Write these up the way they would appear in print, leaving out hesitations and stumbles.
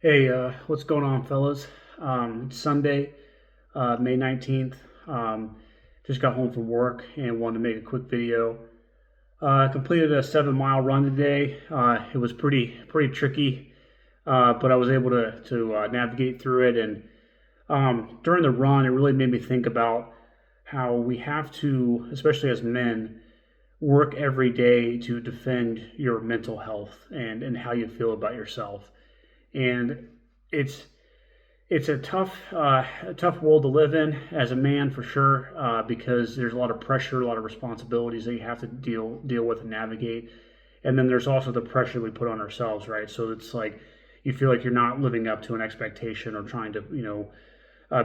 Hey, what's going on, fellas? It's Sunday, May 19th. Just got home from work and wanted to make a quick video. I completed a 7 mile run today. It was pretty tricky, but I was able to navigate through it. And during the run, it really made me think about how we have to, especially as men, work every day to defend your mental health and how you feel about yourself. And it's it's a tough world to live in as a man for sure, because there's a lot of pressure, a lot of responsibilities that you have to deal with and navigate, and then there's also the pressure we put on ourselves, right? So it's like you feel like you're not living up to an expectation or trying to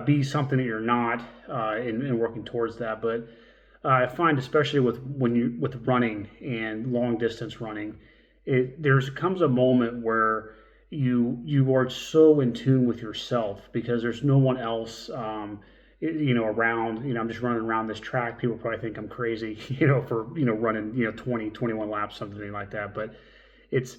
be something that you're not, and working towards that. But I find especially with running and long distance running, there's comes a moment where you are so in tune with yourself because there's no one else, around. I'm just running around this track. People probably think I'm crazy, for running 20 21 laps, something like that. But it's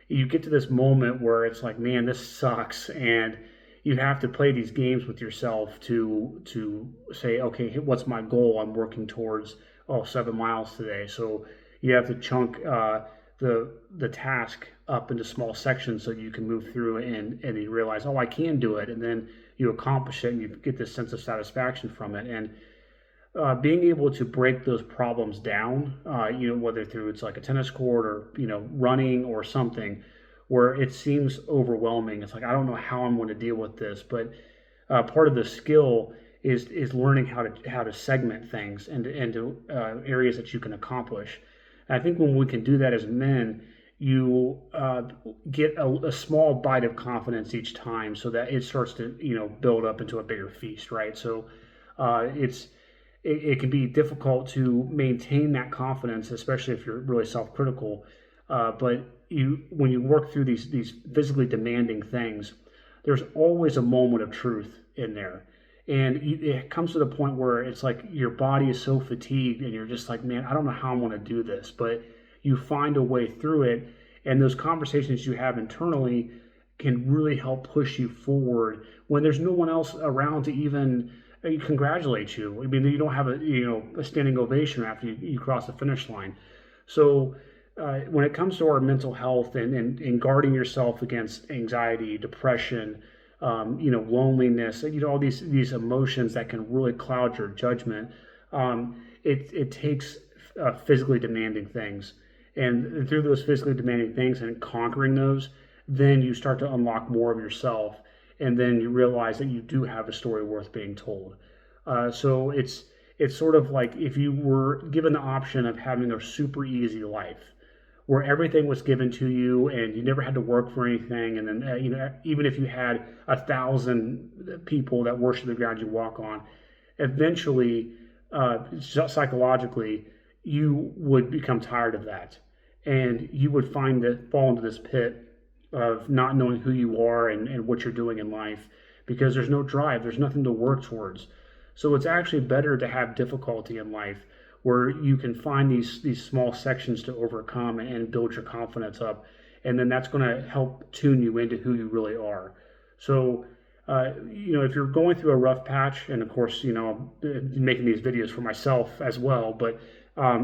you get to this moment where it's like, man, this sucks, and you have to play these games with yourself to say, okay, what's my goal? I'm working towards 7 miles today, so you have to chunk the task up into small sections so you can move through it, and you realize, oh, I can do it, and then you accomplish it and you get this sense of satisfaction from it. And being able to break those problems down, whether through it's like a tennis court or running or something, where it seems overwhelming. It's like I don't know how I'm going to deal with this, but part of the skill is learning how to segment things into areas that you can accomplish. And I think when we can do that as men, you get a small bite of confidence each time, so that it starts to build up into a bigger feast, right? So it's it can be difficult to maintain that confidence, especially if you're really self-critical. But when you work through these physically demanding things, there's always a moment of truth in there, and it comes to the point where it's like your body is so fatigued, and you're just like, man, I don't know how I'm going to do this, but you find a way through it, and those conversations you have internally can really help push you forward when there's no one else around to even congratulate you. I mean, you don't have a standing ovation after you cross the finish line. So when it comes to our mental health and guarding yourself against anxiety, depression, loneliness, all these emotions that can really cloud your judgment, it takes physically demanding things. And through those physically demanding things and conquering those, then you start to unlock more of yourself, and then you realize that you do have a story worth being told. So it's sort of like if you were given the option of having a super easy life where everything was given to you and you never had to work for anything, and then even if you had 1,000 people that worship the ground you walk on, eventually, psychologically, you would become tired of that, and you would fall into this pit of not knowing who you are and what you're doing in life, because there's no drive, there's nothing to work towards. So it's actually better to have difficulty in life where you can find these small sections to overcome and build your confidence up, and then that's going to help tune you into who you really are. So if you're going through a rough patch, and of course, I'm making these videos for myself as well, but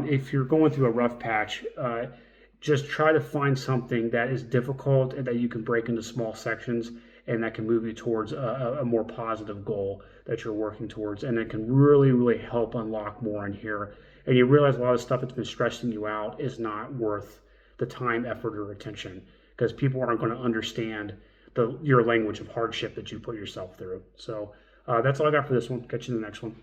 if you're going through a rough patch, just try to find something that is difficult and that you can break into small sections, and that can move you towards a more positive goal that you're working towards, and it can really, really help unlock more in here. And you realize a lot of stuff that's been stressing you out is not worth the time, effort, or attention, because people aren't going to understand your language of hardship that you put yourself through. So that's all I got for this one. Catch you in the next one.